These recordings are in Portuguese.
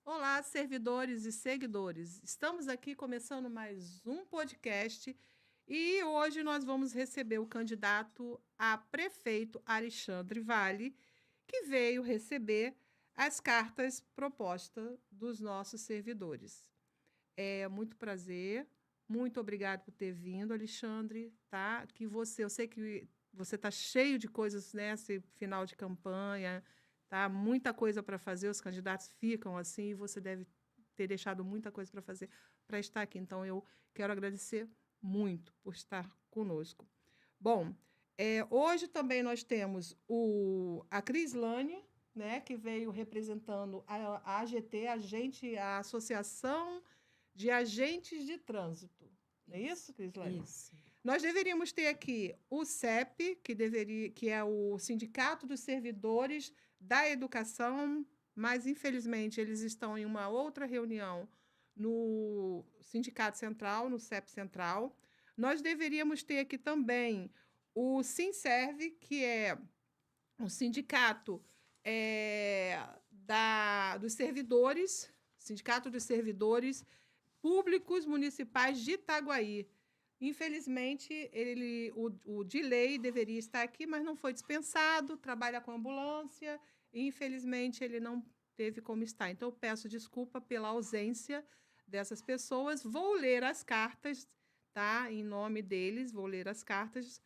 Olá, servidores e seguidores. Estamos aqui começando mais um podcast e hoje nós vamos receber o candidato a prefeito Alexandre Vale, que veio receber as cartas propostas dos nossos servidores. É muito prazer, muito obrigado por ter vindo, Alexandre, tá? Eu sei que você está cheio de coisas nesse final de campanha, tá? Muita coisa para fazer, os candidatos ficam assim, e você deve ter deixado muita coisa para fazer para estar aqui. Então, eu quero agradecer muito por estar conosco. Bom, hoje também nós temos a Crislane, né, que veio representando a AGT, a Associação de Agentes de Trânsito. Não é isso, Crislane? Isso. Nós deveríamos ter aqui o CEP, que é o Sindicato dos Servidores da Educação, mas, infelizmente, eles estão em uma outra reunião no Sindicato Central, no CEP Central. Nós deveríamos ter aqui também o Sinserve, que é um sindicato dos servidores, Sindicato dos Servidores Públicos Municipais de Itaguaí. Infelizmente, o Dilei deveria estar aqui, mas não foi dispensado, trabalha com ambulância, e infelizmente ele não teve como estar. Então, eu peço desculpa pela ausência dessas pessoas. Vou ler as cartas, tá? Em nome deles, vou ler as cartas.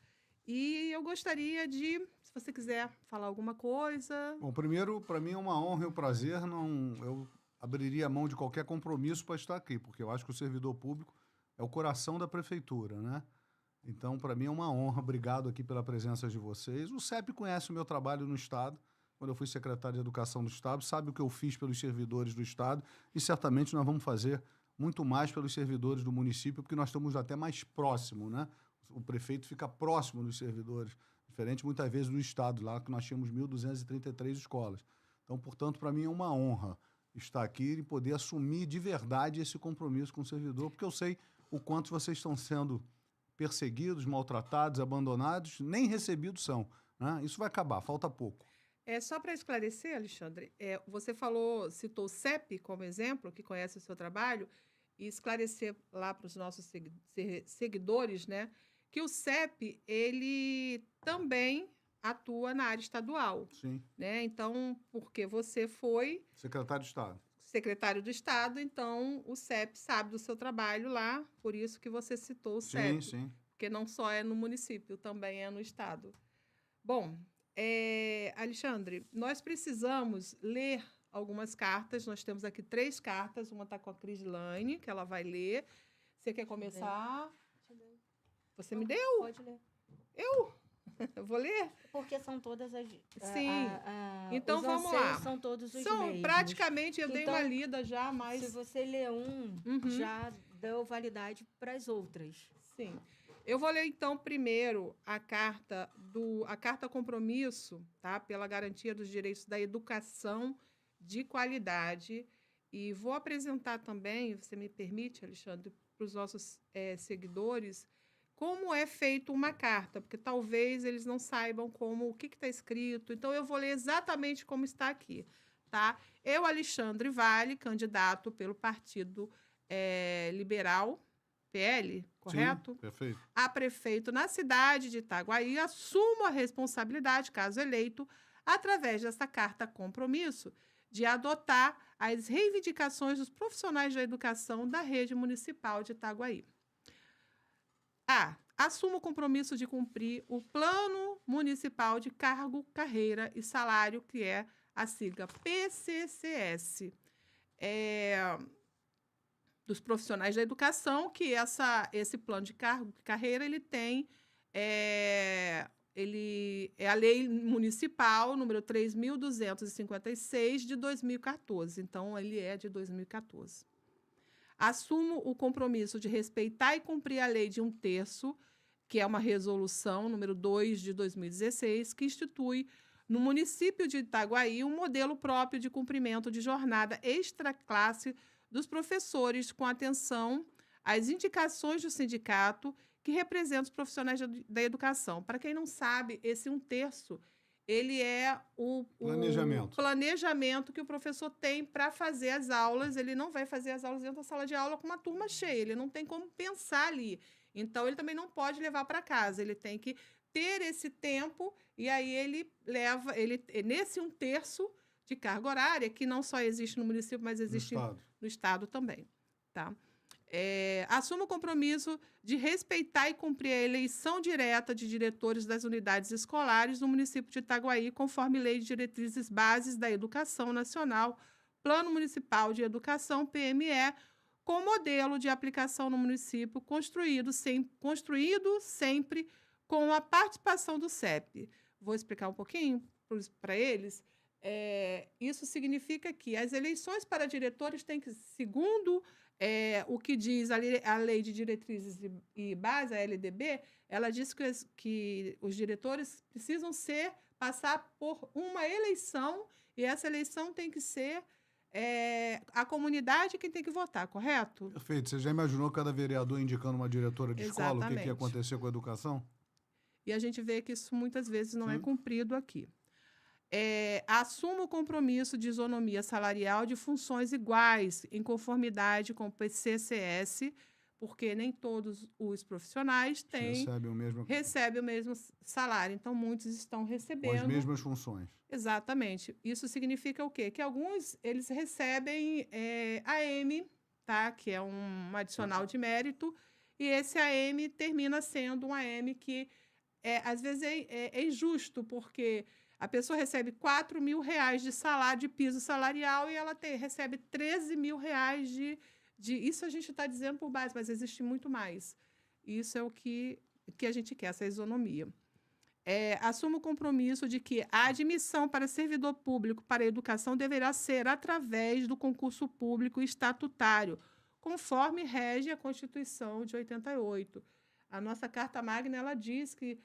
E eu gostaria de, se você quiser falar alguma coisa. Bom, primeiro, para mim é uma honra e um prazer. Eu abriria a mão de qualquer compromisso para estar aqui, porque eu acho que o servidor público é o coração da prefeitura, né? Então, para mim é uma honra. Obrigado aqui pela presença de vocês. O CEP conhece o meu trabalho no Estado. Quando eu fui secretário de Educação do Estado, sabe o que eu fiz pelos servidores do Estado e certamente nós vamos fazer muito mais pelos servidores do município, porque nós estamos até mais próximo, né? O prefeito fica próximo dos servidores, diferente muitas vezes do Estado, lá que nós tínhamos 1.233 escolas. Então, portanto, para mim é uma honra estar aqui e poder assumir de verdade esse compromisso com o servidor, porque eu sei o quanto vocês estão sendo perseguidos, maltratados, abandonados, nem recebidos são, né? Isso vai acabar, falta pouco. Só para esclarecer, Alexandre, você citou o CEP como exemplo, que conhece o seu trabalho, e esclarecer lá para os nossos seguidores, né, que o CEP, ele também atua na área estadual. Sim. Né? Então, porque você foi Secretário de Estado. secretário do Estado, então o CEP sabe do seu trabalho lá, por isso que você citou o CEP. Sim, sim. Porque não só é no município, também é no Estado. Bom, Alexandre, nós precisamos ler algumas cartas. Nós temos aqui 3 cartas. Uma está com a Crislane, que ela vai ler. Você quer começar? Você me deu? Pode ler. Eu vou ler? Porque são todas as... Sim. Então, os vamos lá. São todos os São mesmos. praticamente, eu dei Então, uma lida já, mas... Se você ler já deu validade para as outras. Sim. Eu vou ler, então, primeiro a carta compromisso, tá? Pela garantia dos direitos da educação de qualidade. E vou apresentar também, você me permite, Alexandre, para os nossos seguidores, como é feita uma carta, porque talvez eles não saibam o que está escrito. Então, eu vou ler exatamente como está aqui, tá? Eu, Alexandre Vale, candidato pelo Partido Liberal, PL, correto? Sim, perfeito. A prefeito na cidade de Itaguaí, assumo a responsabilidade, caso eleito, através dessa carta compromisso, de adotar as reivindicações dos profissionais da educação da rede municipal de Itaguaí. Assumo o compromisso de cumprir o Plano Municipal de Cargo, Carreira e Salário, que é a sigla PCCS. Dos profissionais da educação, que esse plano de cargo e carreira ele tem ele é a lei municipal número 3.256 de 2014. Então, ele é de 2014. Assumo o compromisso de respeitar e cumprir a lei de 1/3, que é uma resolução número 2 de 2016, que institui no município de Itaguaí um modelo próprio de cumprimento de jornada extraclasse dos professores, com atenção às indicações do sindicato que representa os profissionais da educação. Para quem não sabe, esse 1/3 ele é o planejamento que o professor tem para fazer as aulas. Ele não vai fazer as aulas dentro da sala de aula com uma turma cheia, ele não tem como pensar ali. Então, ele também não pode levar para casa, ele tem que ter esse tempo, e aí ele leva, nesse 1/3 de carga horária, que não só existe no município, mas existe no estado também. Tá? Assuma o compromisso de respeitar e cumprir a eleição direta de diretores das unidades escolares no município de Itaguaí, conforme Lei de Diretrizes Bases da Educação Nacional, Plano Municipal de Educação, PME, com modelo de aplicação no município construído sempre com a participação do CEP. Vou explicar um pouquinho para eles. Isso significa que as eleições para diretores têm que, segundo o que diz a Lei de Diretrizes e Bases, a LDB, ela diz que os diretores precisam passar por uma eleição, e essa eleição tem que ser a comunidade quem tem que votar, correto? Perfeito. Você já imaginou cada vereador indicando uma diretora de escola? O que ia acontecer com a educação? E a gente vê que isso muitas vezes não é cumprido aqui. Assuma o compromisso de isonomia salarial de funções iguais, em conformidade com o PCCS, porque nem todos os profissionais recebem o mesmo salário. Então, muitos estão recebendo... Com as mesmas funções. Exatamente. Isso significa o quê? Que alguns eles recebem AM, tá? Que é um adicional de mérito, e esse AM termina sendo um AM que, às vezes, é injusto, porque... A pessoa recebe R$4.000 de salário, de piso salarial, e ela recebe R$13.000 Isso a gente está dizendo por base, mas existe muito mais. Isso é o que a gente quer, essa isonomia. Assuma o compromisso de que a admissão para servidor público para a educação deverá ser através do concurso público estatutário, conforme rege a Constituição de 88. A nossa Carta Magna, ela diz que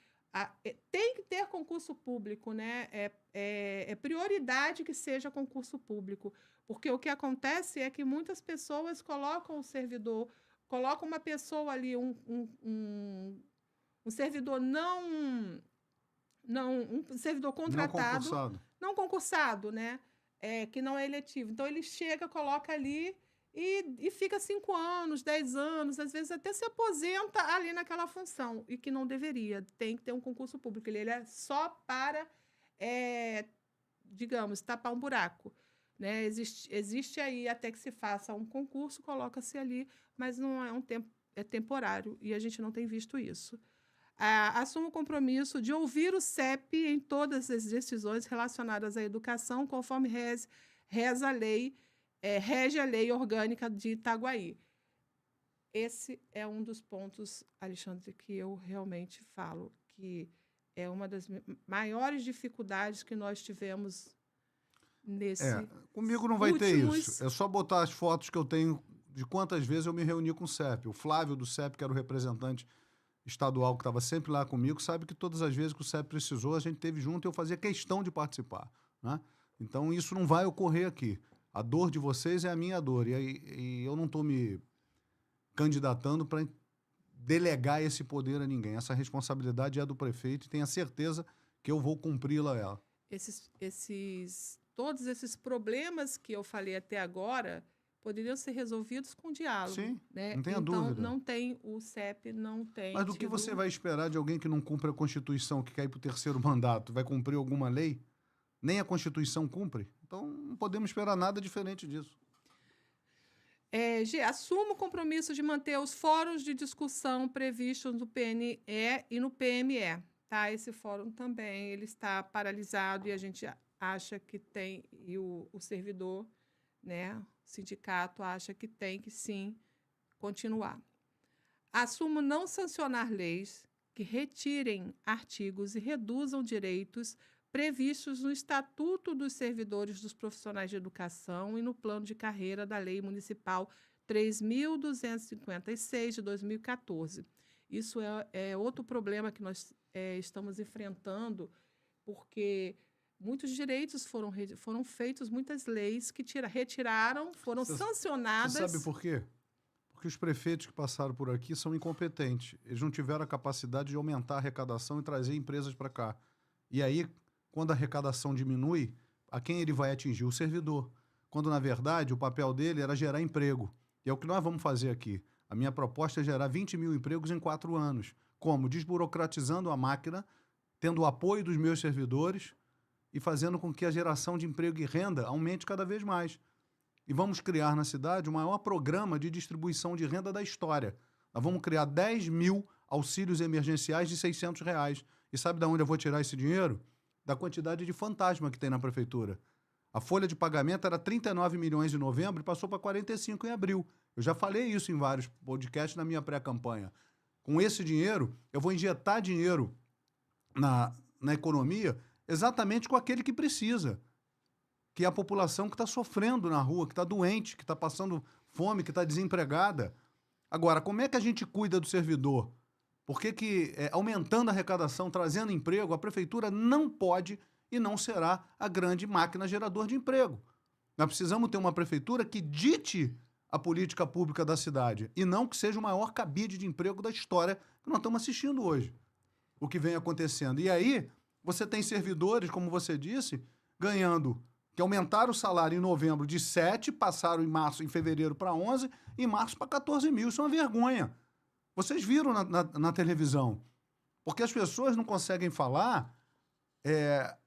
tem que ter concurso público, né? É prioridade que seja concurso público, porque o que acontece é que muitas pessoas colocam o servidor, colocam uma pessoa ali, um servidor um servidor contratado, não concursado, né? Que não é eletivo. Então, ele chega, coloca ali e fica 5 anos, 10 anos, às vezes até se aposenta ali naquela função, e que não deveria. Tem que ter um concurso público. Ele é só para, digamos, tapar um buraco. Né? Existe aí, até que se faça um concurso, coloca-se ali, mas não é é temporário, e a gente não tem visto isso. Assuma o compromisso de ouvir o CEP em todas as decisões relacionadas à educação, conforme rege a lei orgânica de Itaguaí. Esse é um dos pontos, Alexandre, que eu realmente falo, que é uma das maiores dificuldades que nós tivemos nesse... Comigo não vai ter isso. É só botar as fotos que eu tenho de quantas vezes eu me reuni com o CEP. O Flávio do CEP, que era o representante estadual que estava sempre lá comigo, sabe que todas as vezes que o CEP precisou, a gente esteve junto e eu fazia questão de participar. Né? Então, isso não vai ocorrer aqui. A dor de vocês é a minha dor. E eu não estou me candidatando para delegar esse poder a ninguém. Essa responsabilidade é do prefeito e tenha certeza que eu vou cumpri-la ela. Todos esses problemas que eu falei até agora poderiam ser resolvidos com diálogo. Sim, né? Não tenha dúvida. Então, não tem, o CEP não tem... Mas do que você vai esperar de alguém que não cumpre a Constituição, que quer ir para o 3º mandato? Vai cumprir alguma lei? Nem a Constituição cumpre? Então, não podemos esperar nada diferente disso. Assuma o compromisso de manter os fóruns de discussão previstos no PNE e no PME. Tá? Esse fórum também ele está paralisado, e a gente acha que tem, e o servidor, né, o sindicato, acha que tem que, sim, continuar. Assumo não sancionar leis que retirem artigos e reduzam direitos previstos no Estatuto dos Servidores dos Profissionais de Educação e no Plano de Carreira da Lei Municipal 3.256, de 2014. Isso é outro problema que nós estamos enfrentando, porque muitos direitos foram feitos, muitas leis que retiraram, foram sancionadas. Você sabe por quê? Porque os prefeitos que passaram por aqui são incompetentes. Eles não tiveram a capacidade de aumentar a arrecadação e trazer empresas para cá. E aí, quando a arrecadação diminui, a quem ele vai atingir? O servidor. Quando, na verdade, o papel dele era gerar emprego. E é o que nós vamos fazer aqui. A minha proposta é gerar 20 mil empregos em 4 anos. Como? Desburocratizando a máquina, tendo o apoio dos meus servidores e fazendo com que a geração de emprego e renda aumente cada vez mais. E vamos criar na cidade o maior programa de distribuição de renda da história. Nós vamos criar 10 mil auxílios emergenciais de R$600. E sabe de onde eu vou tirar esse dinheiro? Da quantidade de fantasma que tem na prefeitura. A folha de pagamento era 39 milhões em novembro e passou para 45 em abril. Eu já falei isso em vários podcasts na minha pré-campanha. Com esse dinheiro, eu vou injetar dinheiro na economia exatamente com aquele que precisa, que é a população que está sofrendo na rua, que está doente, que está passando fome, que está desempregada. Agora, como é que a gente cuida do servidor? Por que aumentando a arrecadação, trazendo emprego, a prefeitura não pode e não será a grande máquina geradora de emprego? Nós precisamos ter uma prefeitura que dite a política pública da cidade e não que seja o maior cabide de emprego da história que nós estamos assistindo hoje, o que vem acontecendo. E aí, você tem servidores, como você disse, ganhando, que aumentaram o salário em novembro de 7, passaram em fevereiro para 11, em março para 14 mil. Isso é uma vergonha. Vocês viram na televisão. Porque as pessoas não conseguem falar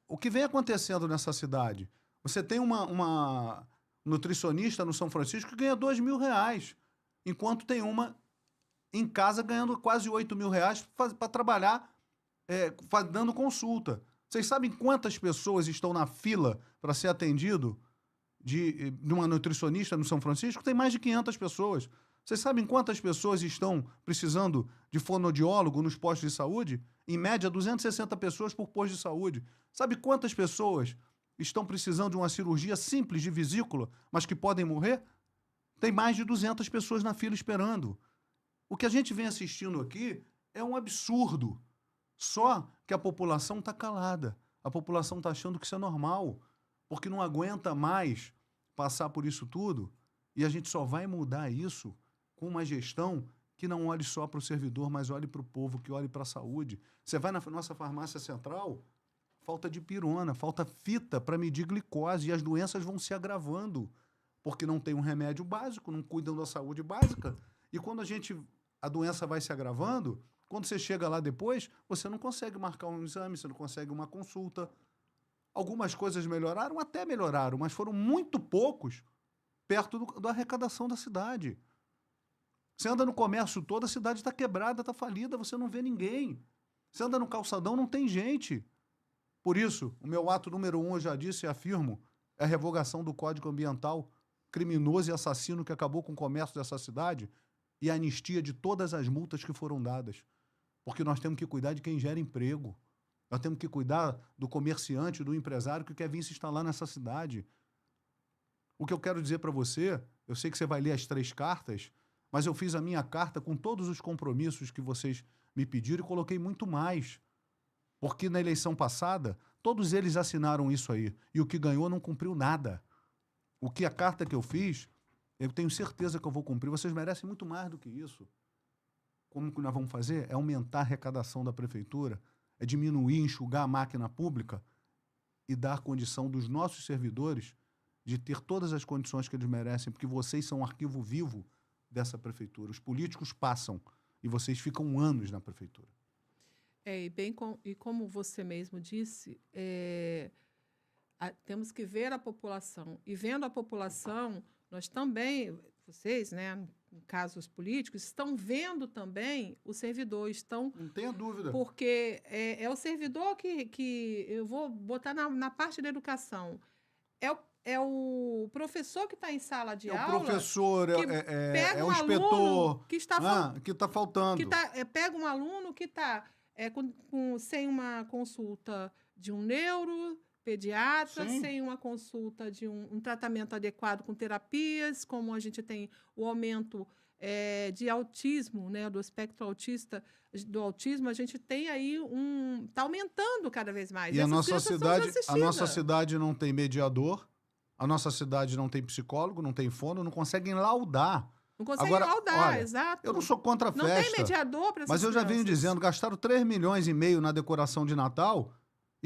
o que vem acontecendo nessa cidade. Você tem uma nutricionista no São Francisco que ganha R$2.000, enquanto tem uma em casa ganhando quase R$8.000 para trabalhar dando consulta. Vocês sabem quantas pessoas estão na fila para ser atendido de uma nutricionista no São Francisco? Tem mais de 500 pessoas. Vocês sabem quantas pessoas estão precisando de fonoaudiólogo nos postos de saúde? Em média, 260 pessoas por posto de saúde. Sabe quantas pessoas estão precisando de uma cirurgia simples de vesícula, mas que podem morrer? Tem mais de 200 pessoas na fila esperando. O que a gente vem assistindo aqui é um absurdo. Só que a população está calada. A população está achando que isso é normal, porque não aguenta mais passar por isso tudo. E a gente só vai mudar isso com uma gestão que não olhe só para o servidor, mas olhe para o povo, que olhe para a saúde. Você vai na nossa farmácia central, falta dipirona, falta fita para medir glicose, e as doenças vão se agravando, porque não tem um remédio básico, não cuidam da saúde básica. E quando a doença vai se agravando, quando você chega lá depois, você não consegue marcar um exame, você não consegue uma consulta. Algumas coisas melhoraram, até melhoraram, mas foram muito poucos perto da arrecadação da cidade. Você anda no comércio todo, a cidade está quebrada, está falida, você não vê ninguém. Você anda no calçadão, não tem gente. Por isso, o meu ato número 1, eu já disse e afirmo, é a revogação do Código Ambiental criminoso e assassino que acabou com o comércio dessa cidade e a anistia de todas as multas que foram dadas. Porque nós temos que cuidar de quem gera emprego. Nós temos que cuidar do comerciante, do empresário que quer vir se instalar nessa cidade. O que eu quero dizer para você, eu sei que você vai ler as 3 cartas, mas eu fiz a minha carta com todos os compromissos que vocês me pediram e coloquei muito mais. Porque na eleição passada, todos eles assinaram isso aí. E o que ganhou não cumpriu nada. O que a carta que eu fiz, eu tenho certeza que eu vou cumprir. Vocês merecem muito mais do que isso. Como que nós vamos fazer? É aumentar a arrecadação da prefeitura, é diminuir, enxugar a máquina pública e dar condição dos nossos servidores de ter todas as condições que eles merecem, porque vocês são um arquivo vivo dessa prefeitura. Os políticos passam e vocês ficam anos na prefeitura. E como você mesmo disse, temos que ver a população. E vendo a população, nós também, vocês, né, no caso os políticos, estão vendo também o servidor. Não tenha dúvida. Porque é o servidor que eu vou botar na parte da educação. É o professor que está em sala de aula. É o professor, pega o inspetor que está faltando. Pega um aluno que está sem uma consulta de um neuropediatra, Sim. sem uma consulta de um tratamento adequado com terapias, como a gente tem o aumento de autismo, né, do espectro autista, do autismo, a gente tem aí está aumentando cada vez mais. E a nossa cidade não tem mediador, a nossa cidade não tem psicólogo, não tem fono, não conseguem laudar. Não conseguem laudar, olha, exato. Eu não sou contra a festa. Não tem mediador para essas Mas eu já venho crianças. dizendo, gastaram 3,5 milhões na decoração de Natal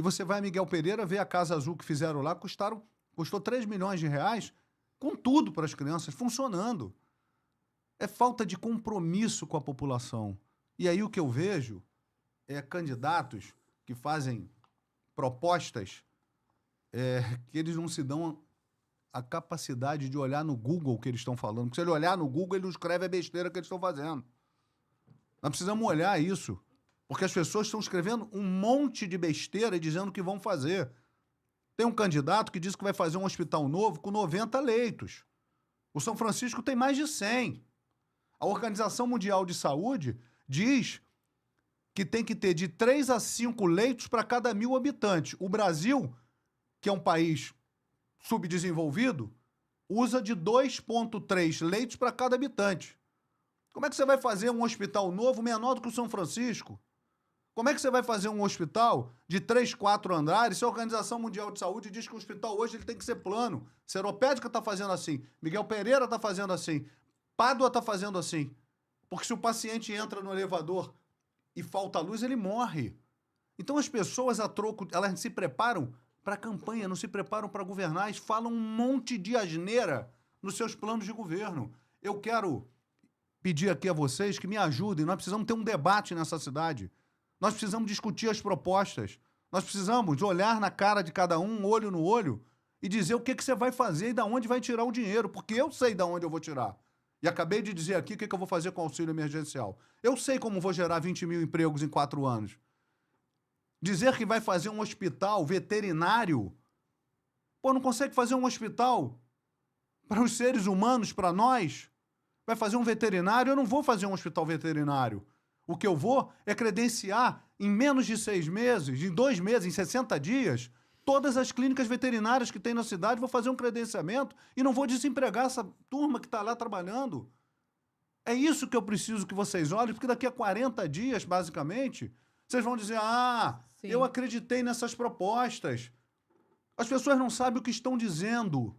E você vai a Miguel Pereira, vê a Casa Azul que fizeram lá, custou 3 milhões de reais, com tudo para as crianças, funcionando. É falta de compromisso com a população. E aí o que eu vejo é candidatos que fazem propostas que eles não se dão a capacidade de olhar no Google o que eles estão falando. Porque se ele olhar no Google, ele não escreve a besteira que eles estão fazendo. Nós precisamos olhar isso. Porque as pessoas estão escrevendo um monte de besteira e dizendo o que vão fazer. Tem um candidato que diz que vai fazer um hospital novo com 90 leitos. O São Francisco tem mais de 100. A Organização Mundial de Saúde diz que tem que ter de 3 a 5 leitos para cada 1.000 habitantes. O Brasil, que é um país subdesenvolvido, usa de 2,3 leitos para cada habitante. Como é que você vai fazer um hospital novo menor do que o São Francisco? Como é que você vai fazer um hospital de 3, 4 andares se a Organização Mundial de Saúde diz que o hospital hoje ele tem que ser plano? Seropédica está fazendo assim, Miguel Pereira está fazendo assim, Pádua está fazendo assim. Porque se o paciente entra no elevador e falta luz, ele morre. Então as pessoas a troco, elas se preparam para a campanha, não se preparam para governar, eles falam um monte de asneira nos seus planos de governo. Eu quero pedir aqui a vocês que me ajudem, nós precisamos ter um debate nessa cidade. Nós precisamos discutir as propostas. Nós precisamos olhar na cara de cada um, olho no olho, e dizer o que você vai fazer e de onde vai tirar o dinheiro, porque eu sei de onde eu vou tirar. E acabei de dizer aqui o que eu vou fazer com o auxílio emergencial. Eu sei como vou gerar 20 mil empregos em 4 anos. Dizer que vai fazer um hospital veterinário, pô, não consegue fazer um hospital para os seres humanos, para nós? Vai fazer um veterinário? Eu não vou fazer um hospital veterinário. O que eu vou é credenciar em menos de 6 meses, em 2 meses, em 60 dias, todas as clínicas veterinárias que tem na cidade, vou fazer um credenciamento e não vou desempregar essa turma que está lá trabalhando. É isso que eu preciso que vocês olhem, porque daqui a 40 dias, basicamente, vocês vão dizer, Sim. Eu acreditei nessas propostas. As pessoas não sabem o que estão dizendo.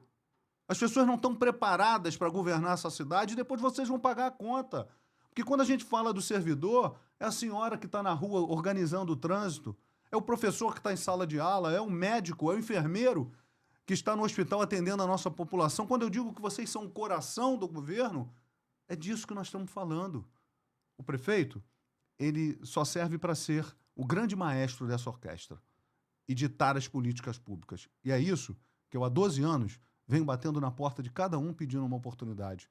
As pessoas não estão preparadas para governar essa cidade e depois vocês vão pagar a conta. Porque quando a gente fala do servidor, é a senhora que está na rua organizando o trânsito, é o professor que está em sala de aula, é o médico, é o enfermeiro que está no hospital atendendo a nossa população. Quando eu digo que vocês são o coração do governo, é disso que nós estamos falando. O prefeito, ele só serve para ser o grande maestro dessa orquestra e ditar as políticas públicas. E é isso que eu, há 12 anos, venho batendo na porta de cada um pedindo uma oportunidade.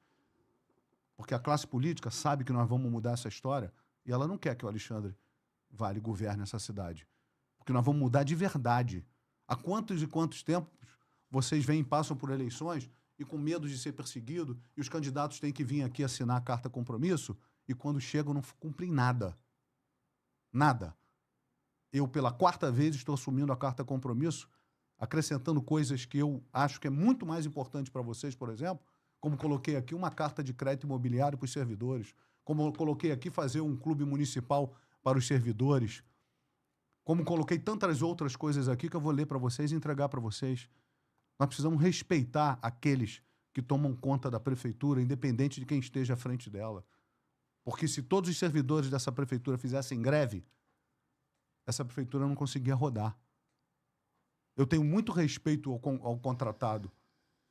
Porque a classe política sabe que nós vamos mudar essa história e ela não quer que o Alexandre Vale governe essa cidade. Porque nós vamos mudar de verdade. Há quantos e quantos tempos vocês vêm e passam por eleições e com medo de ser perseguido e os candidatos têm que vir aqui assinar a carta compromisso e quando chegam não cumprem nada. Nada. Eu, pela 4ª vez, estou assumindo a carta compromisso, acrescentando coisas que eu acho que é muito mais importante para vocês, por exemplo, como coloquei aqui uma carta de crédito imobiliário para os servidores, como eu coloquei aqui fazer um clube municipal para os servidores, como coloquei tantas outras coisas aqui que eu vou ler para vocês e entregar para vocês. Nós precisamos respeitar aqueles que tomam conta da prefeitura, independente de quem esteja à frente dela. Porque se todos os servidores dessa prefeitura fizessem greve, essa prefeitura não conseguia rodar. Eu tenho muito respeito ao contratado,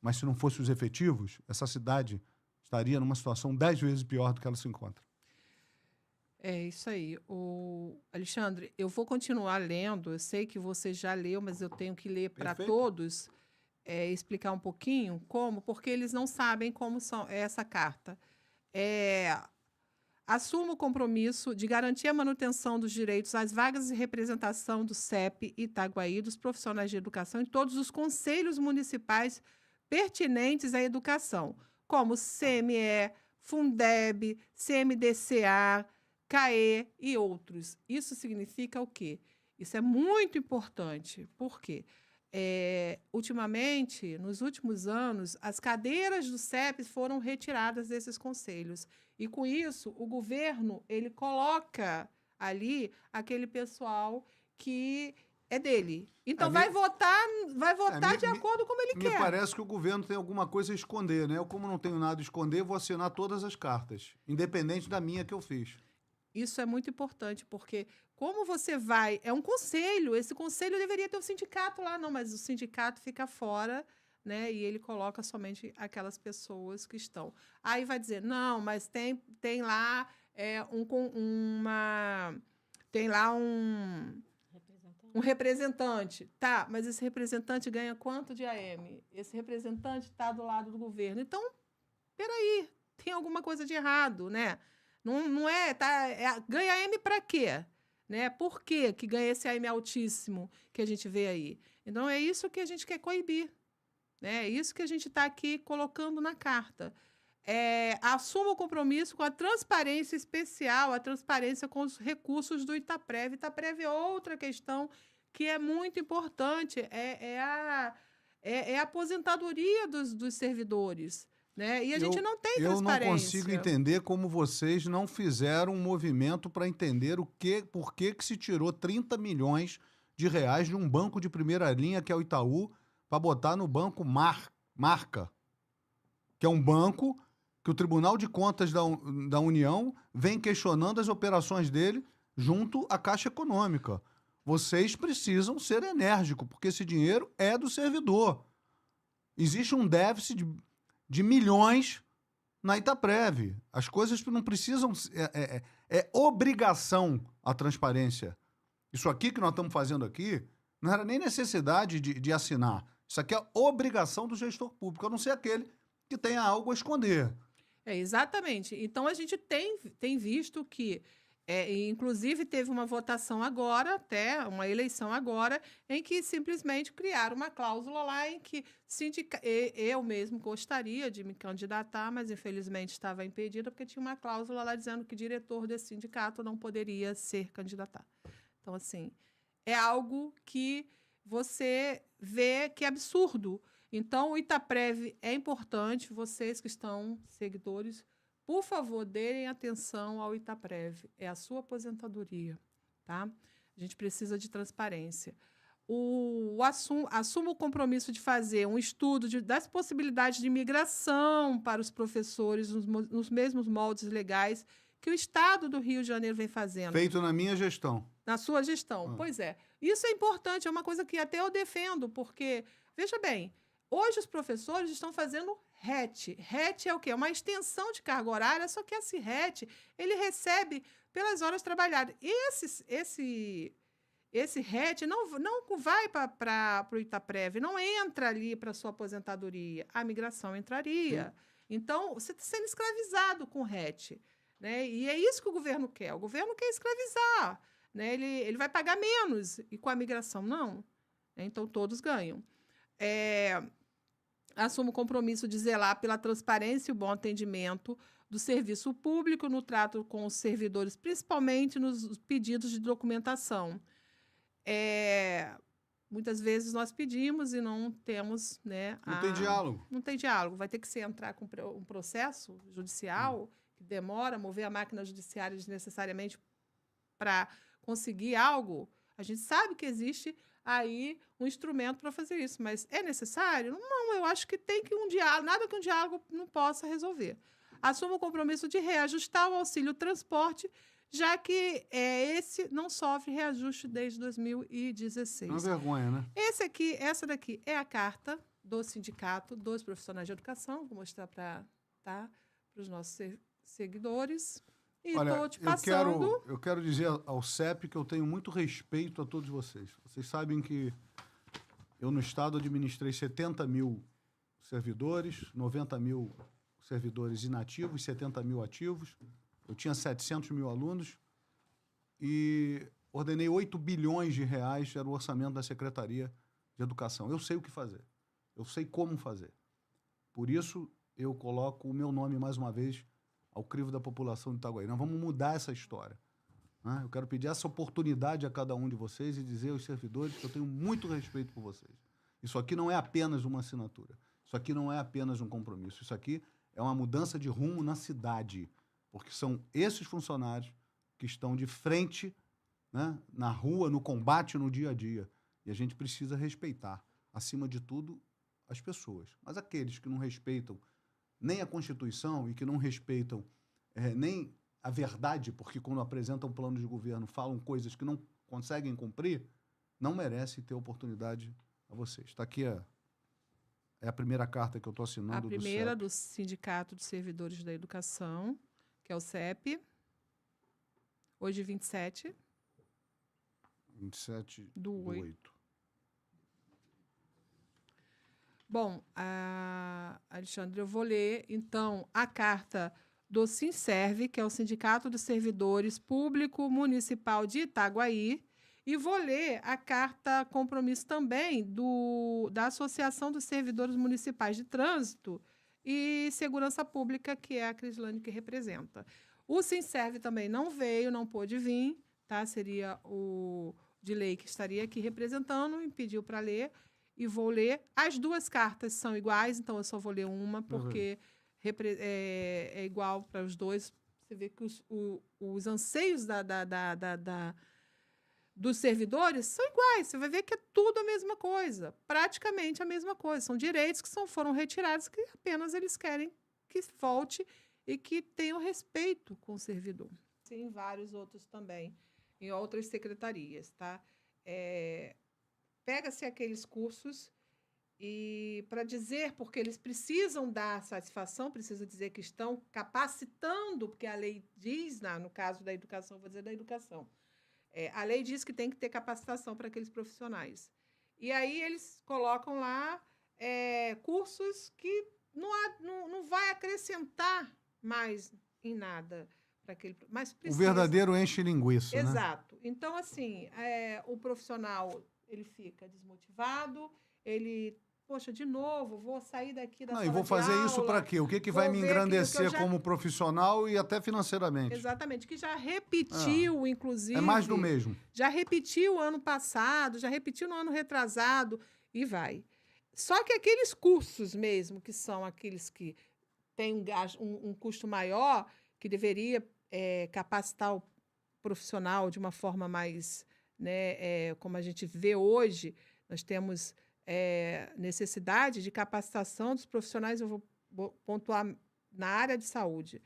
mas se não fossem os efetivos, essa cidade estaria numa situação 10 vezes pior do que ela se encontra. É isso aí. Alexandre, eu vou continuar lendo. Eu sei que você já leu, mas eu tenho que ler para todos, explicar um pouquinho como, porque eles não sabem como é essa carta. Assumo o compromisso de garantir a manutenção dos direitos às vagas de representação do CEP Itaguaí, dos profissionais de educação, em todos os conselhos municipais pertinentes à educação, como CME, Fundeb, CMDCA, CAE e outros. Isso significa o quê? Isso é muito importante. Por quê? Ultimamente, nos últimos anos, as cadeiras do CEP foram retiradas desses conselhos. E, com isso, o governo ele coloca ali aquele pessoal que é dele. Então, vai votar de acordo com como ele quer. Me parece que o governo tem alguma coisa a esconder, né? Eu, como não tenho nada a esconder, vou assinar todas as cartas, independente da minha que eu fiz. Isso é muito importante, porque como você vai... É um conselho, esse conselho deveria ter o sindicato lá, não, mas o sindicato fica fora, né? E ele coloca somente aquelas pessoas que estão. Aí vai dizer, não, mas tem lá tem lá um representante. Tá, mas esse representante ganha quanto de AM? Esse representante está do lado do governo. Então, peraí, tem alguma coisa de errado, né? Não é, tá, ganha AM para quê? Né? Por quê que ganha esse AM altíssimo que a gente vê aí? Então, é isso que a gente quer coibir. Né? É isso que a gente está aqui colocando na carta. Assuma o compromisso com a transparência especial, a transparência com os recursos do Itaprev. Itaprev é outra questão que é muito importante, a aposentadoria dos servidores. Né? E a gente não tem transparência. Eu não consigo entender como vocês não fizeram um movimento para entender por que se tirou 30 milhões de reais de um banco de primeira linha, que é o Itaú, para botar no banco Marca, que é um banco que o Tribunal de Contas da União vem questionando as operações dele junto à Caixa Econômica. Vocês precisam ser enérgicos, porque esse dinheiro é do servidor. Existe um déficit de milhões na Itaprev. As coisas não precisam... É obrigação a transparência. Isso aqui que nós estamos fazendo aqui não era nem necessidade de assinar. Isso aqui é obrigação do gestor público, a não ser aquele que tenha algo a esconder. Exatamente. Então, a gente tem visto que, inclusive, teve uma votação agora, até uma eleição agora, em que simplesmente criaram uma cláusula lá em que eu mesmo gostaria de me candidatar, mas infelizmente estava impedida, porque tinha uma cláusula lá dizendo que diretor desse sindicato não poderia ser candidatar. Então, assim, é algo que você vê que é absurdo. Então, o Itaprev é importante. Vocês que estão seguidores, por favor, deem atenção ao Itaprev. É a sua aposentadoria, tá? A gente precisa de transparência. Assuma o compromisso de fazer um estudo das possibilidades de migração para os professores nos mesmos moldes legais que o Estado do Rio de Janeiro vem fazendo. Feito na minha gestão. Na sua gestão. Pois é. Isso é importante, é uma coisa que até eu defendo, porque, veja bem, hoje os professores estão fazendo RET. RET é o quê? É uma extensão de carga horária, só que esse RET, ele recebe pelas horas trabalhadas. Esse RET não vai para o Itaprev, não entra ali para a sua aposentadoria. A migração entraria. Sim. Então, você está sendo escravizado com o RET. Né? E é isso que o governo quer. O governo quer escravizar. Né? Ele vai pagar menos. E com a migração, não. Então, todos ganham. Assuma o compromisso de zelar pela transparência e o bom atendimento do serviço público no trato com os servidores, principalmente nos pedidos de documentação. Muitas vezes nós pedimos e não temos... Né, não tem diálogo. Não tem diálogo. Vai ter que entrar com um processo judicial que demora, mover a máquina judiciária desnecessariamente para conseguir algo. A gente sabe que existe aí um instrumento para fazer isso, mas é necessário? Não, eu acho que tem que nada que um diálogo não possa resolver. Assuma o compromisso de reajustar o auxílio transporte, já que esse não sofre reajuste desde 2016. Uma vergonha, né? Essa daqui é a carta do Sindicato dos Profissionais de Educação. Vou mostrar para os nossos seguidores. E estou te passando... Eu quero dizer ao CEP que eu tenho muito respeito a todos vocês. Vocês sabem que eu, no Estado, administrei 70 mil servidores, 90 mil servidores inativos, 70 mil ativos. Eu tinha 700 mil alunos e ordenei 8 bilhões de reais, era o orçamento da Secretaria de Educação. Eu sei o que fazer. Eu sei como fazer. Por isso, eu coloco o meu nome, mais uma vez, ao crivo da população de Itaguaí. Nós vamos mudar essa história. Né? Eu quero pedir essa oportunidade a cada um de vocês e dizer aos servidores que eu tenho muito respeito por vocês. Isso aqui não é apenas uma assinatura. Isso aqui não é apenas um compromisso. Isso aqui é uma mudança de rumo na cidade, porque são esses funcionários que estão de frente, né, na rua, no combate, no dia a dia. E a gente precisa respeitar, acima de tudo, as pessoas. Mas aqueles que não respeitam nem a Constituição e que não respeitam nem a verdade, porque quando apresentam plano de governo falam coisas que não conseguem cumprir, não merece ter oportunidade a vocês. Está aqui é a primeira carta que eu estou assinando A do primeira CEP. do Sindicato dos Servidores da Educação, que é o CEP, hoje 27 do 8. 8. Bom, Alexandre, eu vou ler, então, a carta do Sinserv, que é o Sindicato dos Servidores Público Municipal de Itaguaí, e vou ler a carta compromisso também da Associação dos Servidores Municipais de Trânsito e Segurança Pública, que é a Crislane que representa. O Sinserv também não veio, não pôde vir, tá? Seria o de lei que estaria aqui representando, me pediu para ler, e vou ler. As duas cartas são iguais, então eu só vou ler uma, porque é igual para os dois. Você vê que os anseios dos servidores são iguais. Você vai ver que é tudo a mesma coisa, praticamente a mesma coisa. São direitos que foram retirados, que apenas eles querem que volte e que tenham respeito com o servidor. Sim, vários outros também, em outras secretarias, tá? Pega-se aqueles cursos e para dizer, porque eles precisam dar satisfação, precisa dizer que estão capacitando, porque a lei diz, no caso da educação, vou dizer da educação, a lei diz que tem que ter capacitação para aqueles profissionais. E aí eles colocam lá cursos que não vai acrescentar mais em nada para aquele, mas precisa. O verdadeiro enche linguiça, né? Exato. Então, assim, o profissional ele fica desmotivado, ele, poxa, de novo, vou sair daqui da sala de aula. E vou fazer isso para quê? O que vai me engrandecer como profissional e até financeiramente? Exatamente, que já repetiu, inclusive. É mais do mesmo. Já repetiu ano passado, já repetiu no ano retrasado e vai. Só que aqueles cursos mesmo, que são aqueles que têm um custo maior, que deveria capacitar o profissional de uma forma mais, né, como a gente vê hoje, nós temos necessidade de capacitação dos profissionais, eu vou pontuar na área de saúde,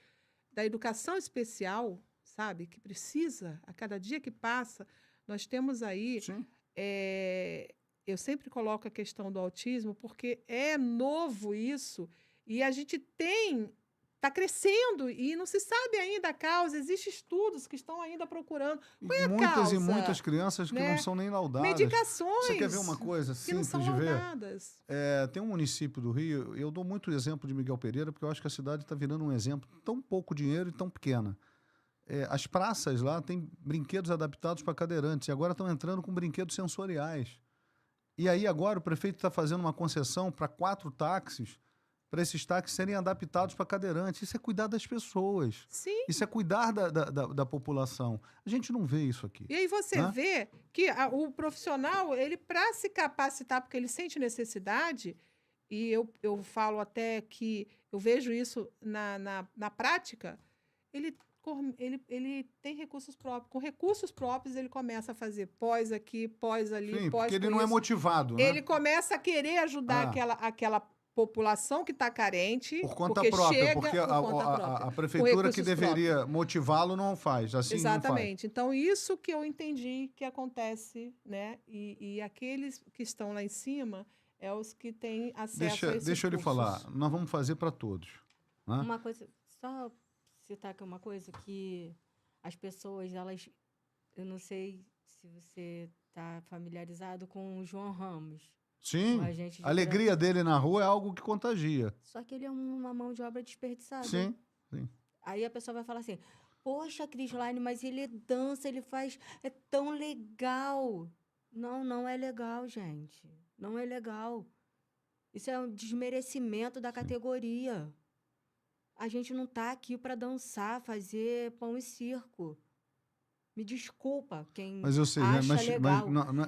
da educação especial, sabe, que precisa, a cada dia que passa, nós temos aí... Eu sempre coloco a questão do autismo, porque é novo isso, e a gente está crescendo e não se sabe ainda a causa. Existem estudos que estão ainda procurando. Qual é a causa? E muitas crianças que não são nem laudadas. Medicações. Você quer ver uma coisa simples de ver? Laudadas. Tem um município do Rio, eu dou muito exemplo de Miguel Pereira, porque eu acho que a cidade está virando um exemplo tão pouco dinheiro e tão pequena. As praças lá têm brinquedos adaptados para cadeirantes, e agora estão entrando com brinquedos sensoriais. E aí agora o prefeito está fazendo uma concessão para 4 táxis, para esses táxis serem adaptados para cadeirantes. Isso é cuidar das pessoas. Sim. Isso é cuidar da população. A gente não vê isso aqui. E aí você vê que o profissional, ele para se capacitar, porque ele sente necessidade, e eu falo até que eu vejo isso na prática, ele tem recursos próprios. Com recursos próprios, ele começa a fazer pós aqui, pós ali, Sim, pós porque ele não é motivado, né? Ele começa a querer ajudar aquela população que está carente. Por conta própria, porque a prefeitura que deveria motivá-lo não faz. Assim exatamente. Não faz. Então, isso que eu entendi que acontece, né? E aqueles que estão lá em cima é os que têm acesso a esses Deixa eu lhe cursos. falar. Nós vamos fazer para todos. Né? Uma coisa, só citar aqui uma coisa, que as pessoas, elas... Eu não sei se você está familiarizado com o João Ramos. Sim, a alegria dele na rua é algo que contagia. Só que ele é uma mão de obra desperdiçada. Sim. Aí a pessoa vai falar assim, poxa, Crislane, mas ele dança, ele faz... É tão legal. Não é legal, gente. Não é legal. Isso é um desmerecimento da categoria. A gente não está aqui para dançar, fazer pão e circo. Me desculpa quem acha legal.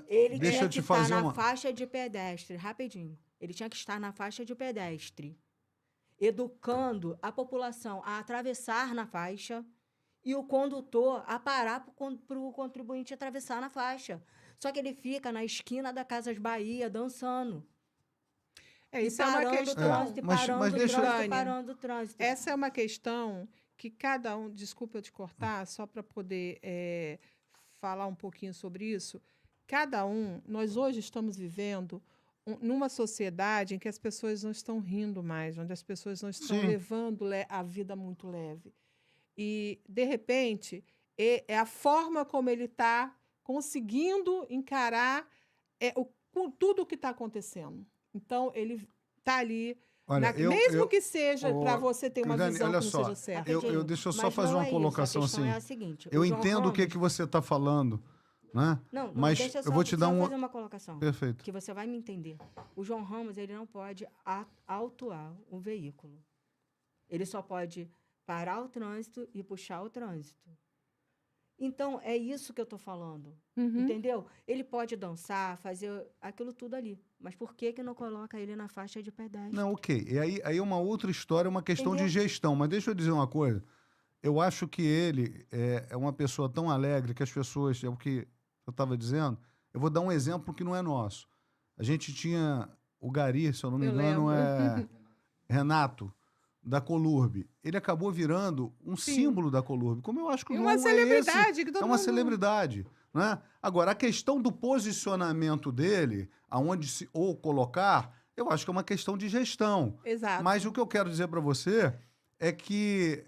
Ele tinha que estar na faixa de pedestre, rapidinho. Ele tinha que estar na faixa de pedestre, educando a população a atravessar na faixa e o condutor a parar para o contribuinte atravessar na faixa. Só que ele fica na esquina da Casas Bahia dançando. Isso é uma questão. Parando o trânsito. Essa é uma questão que cada um, desculpa eu te cortar, só para poder falar um pouquinho sobre isso. Cada um, nós hoje estamos vivendo numa sociedade em que as pessoas não estão rindo mais, onde as pessoas não estão Sim. levando a vida muito leve. E, de repente, é a forma como ele está conseguindo encarar tudo o que está acontecendo. Então, ele está ali, Olha, mesmo que seja para Ô, você ter uma Crislane, visão olha que não só, seja certa. deixa eu só Mas fazer não uma é isso, colocação a questão assim. é a seguinte, Eu o João entendo o que Ramos- você está falando, né? Não, Mas deixa eu vou te dar só um... fazer uma colocação, Perfeito. que você vai me entender. O João Ramos, ele não pode autuar o veículo. Ele só pode parar o trânsito e puxar o trânsito. Então, é isso que eu estou falando. Uhum. Entendeu? Ele pode dançar, fazer aquilo tudo ali. Mas por que não coloca ele na faixa de pedestre? Não, ok. E aí é uma outra história, uma questão de Entendeu? gestão. Mas deixa eu dizer uma coisa. Eu acho que ele é uma pessoa tão alegre que as pessoas... É o que eu estava dizendo. Eu vou dar um exemplo que não é nosso. A gente tinha o Gari, se eu não me Eu engano, lembro. Renato, da Colurbe. Ele acabou virando um Sim. símbolo da Colurbe. Como eu acho que o E João uma celebridade. esse, Que todo é uma mundo... celebridade. Né? Agora, a questão do posicionamento dele, aonde se ou colocar, eu acho que é uma questão de gestão. Exato. Mas o que eu quero dizer para você é que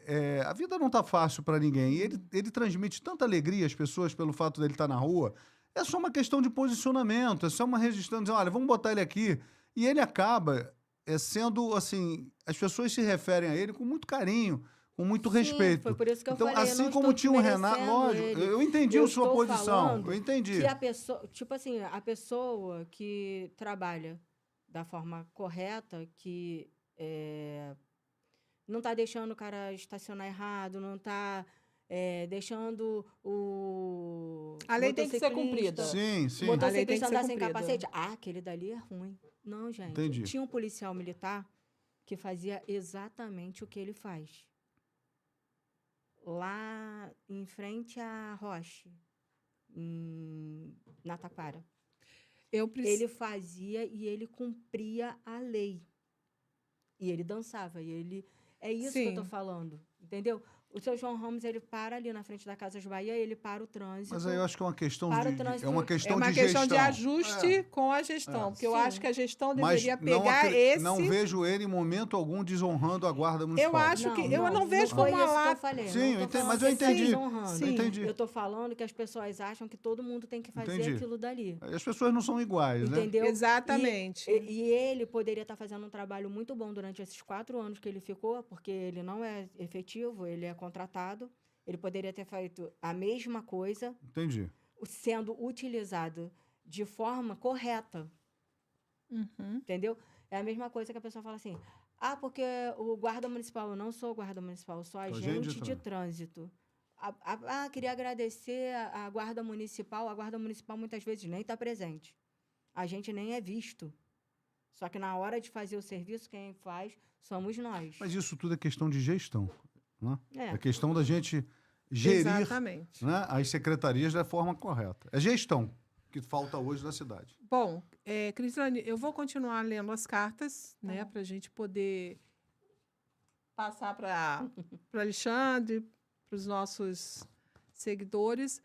a vida não está fácil para ninguém. E ele transmite tanta alegria às pessoas pelo fato dele estar na rua. É só uma questão de posicionamento, é só uma resistência, dizer, olha, vamos botar ele aqui. E ele acaba sendo, assim, as pessoas se referem a ele com muito carinho, com muito Sim, respeito. foi por isso que eu Então, falei, eu assim não como estou tinha o Renato, desmerecendo lógico, ele. eu entendi Eu a sua estou posição, falando eu entendi. que a pessoa, tipo assim, a pessoa que trabalha da forma correta, que não está deixando o cara estacionar errado, não está deixando o A lei tem que ser motociclista- cumprida. Sim, o sim. A lei tem motociclista que ser andar sem cumprida. capacete. Ah, aquele dali é ruim. Não, gente. Entendi. Tinha um policial militar que fazia exatamente o que ele faz. Lá em frente à Roche, na Taquara. Ele fazia e ele cumpria a lei. E ele dançava. É isso que eu tô Sim. falando. Entendeu? O seu João Ramos, ele para ali na frente da Casas Bahia, ele para o trânsito. Mas aí eu acho que é uma questão Para o de trânsito- é uma É questão uma de questão de gestão. ajuste com a gestão. Porque eu Sim. acho que a gestão Mas deveria não, pegar esse... não vejo ele em momento algum desonrando a guarda Eu municipal. acho que... Eu não vejo foi como a isso que eu lá... falei. Sim, não eu tô entendi, falando mas que eu ele tá entendi. desonrando. Sim. Entendi. Eu tô falando que as pessoas acham que todo mundo tem que fazer Entendi. aquilo dali. As pessoas não são iguais, né? Entendeu? Exatamente. E ele poderia estar fazendo um trabalho muito bom durante esses 4 anos que ele ficou, porque ele não é efetivo, ele é contratado. Ele poderia ter feito a mesma coisa, Entendi. sendo utilizado de forma correta. Uhum. Entendeu? É a mesma coisa que a pessoa fala assim: ah, porque o guarda municipal, eu não sou guarda municipal, eu sou agente de trânsito. Queria agradecer a guarda municipal. A guarda municipal muitas vezes nem está presente. A gente nem é visto. Só que na hora de fazer o serviço, quem faz somos nós. Mas isso tudo é questão de gestão. Né? É. É questão da gente gerir, Exatamente. né, as secretarias da forma correta. É gestão que falta hoje na cidade. Bom, Crislane, eu vou continuar lendo as cartas, né, para a gente poder passar para Alexandre, para os nossos seguidores.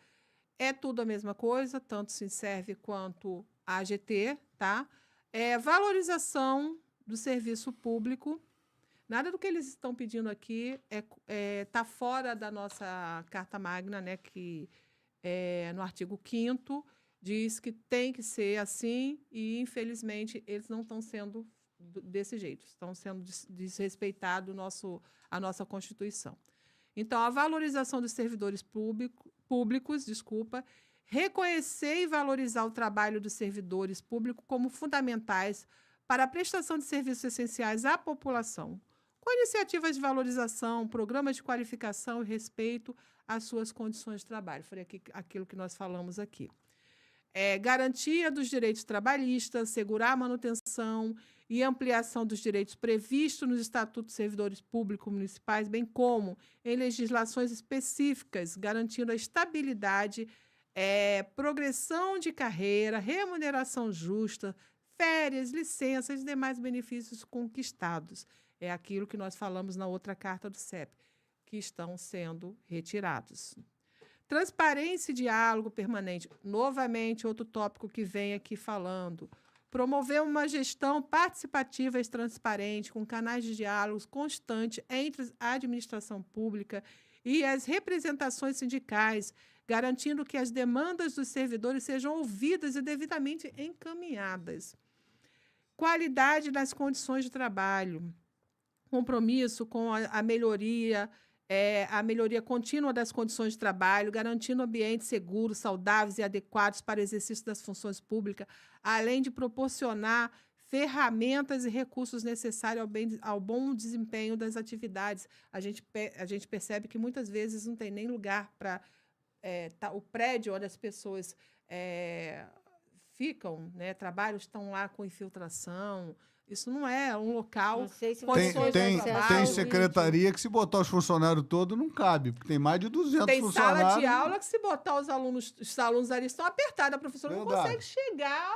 É tudo a mesma coisa, tanto se serve quanto a AGT, tá? Valorização do serviço público. Nada do que eles estão pedindo aqui está fora da nossa Carta Magna, né, que no artigo 5º diz que tem que ser assim e, infelizmente, eles não estão sendo desse jeito, estão sendo desrespeitado a nossa Constituição. Então, a valorização dos servidores públicos, reconhecer e valorizar o trabalho dos servidores públicos como fundamentais para a prestação de serviços essenciais à população, com iniciativas de valorização, programas de qualificação e respeito às suas condições de trabalho. Foi aquilo que nós falamos aqui. Garantia dos direitos trabalhistas, assegurar a manutenção e ampliação dos direitos previstos nos Estatutos de Servidores Públicos Municipais, bem como em legislações específicas, garantindo a estabilidade, progressão de carreira, remuneração justa, férias, licenças e demais benefícios conquistados. É aquilo que nós falamos na outra carta do CEP. que estão sendo retirados. Transparência e diálogo permanente. Novamente, outro tópico que vem aqui falando. Promover uma gestão participativa e transparente, com canais de diálogo constante entre a administração pública e as representações sindicais, garantindo que as demandas dos servidores sejam ouvidas e devidamente encaminhadas. Qualidade das condições de trabalho. Compromisso com a melhoria contínua das condições de trabalho, garantindo ambientes seguros, saudáveis e adequados para o exercício das funções públicas, além de proporcionar ferramentas e recursos necessários ao bom desempenho das atividades. A gente percebe que muitas vezes não tem nem lugar para o prédio onde as pessoas ficam, né, trabalham, estão lá com infiltração. Isso não é um local. Não sei se condições você de Tem trabalho. secretaria que se botar os funcionários todos não cabe, porque tem mais de 200 Tem funcionários. sala de aula que, se botar os alunos ali, estão apertados, a professora não Verdade. consegue chegar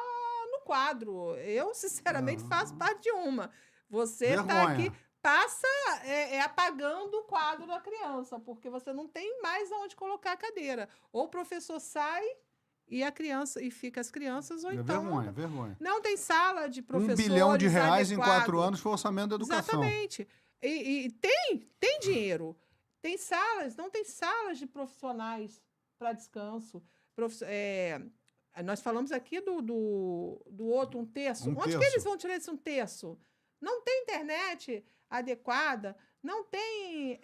no quadro. Eu, sinceramente, faço parte de uma. Você está Vergonha. aqui, passa apagando o quadro da criança, porque você não tem mais aonde colocar a cadeira. Ou o professor sai e fica as crianças, ou então... Vergonha. Não tem sala de professores R$1 bilhão em 4 adequado. anos foi o orçamento da educação. Exatamente. E tem dinheiro. Tem salas, não tem salas de profissionais para descanso. Nós falamos aqui do outro, um terço. Onde que eles vão tirar esse um terço? Não tem internet adequada, não tem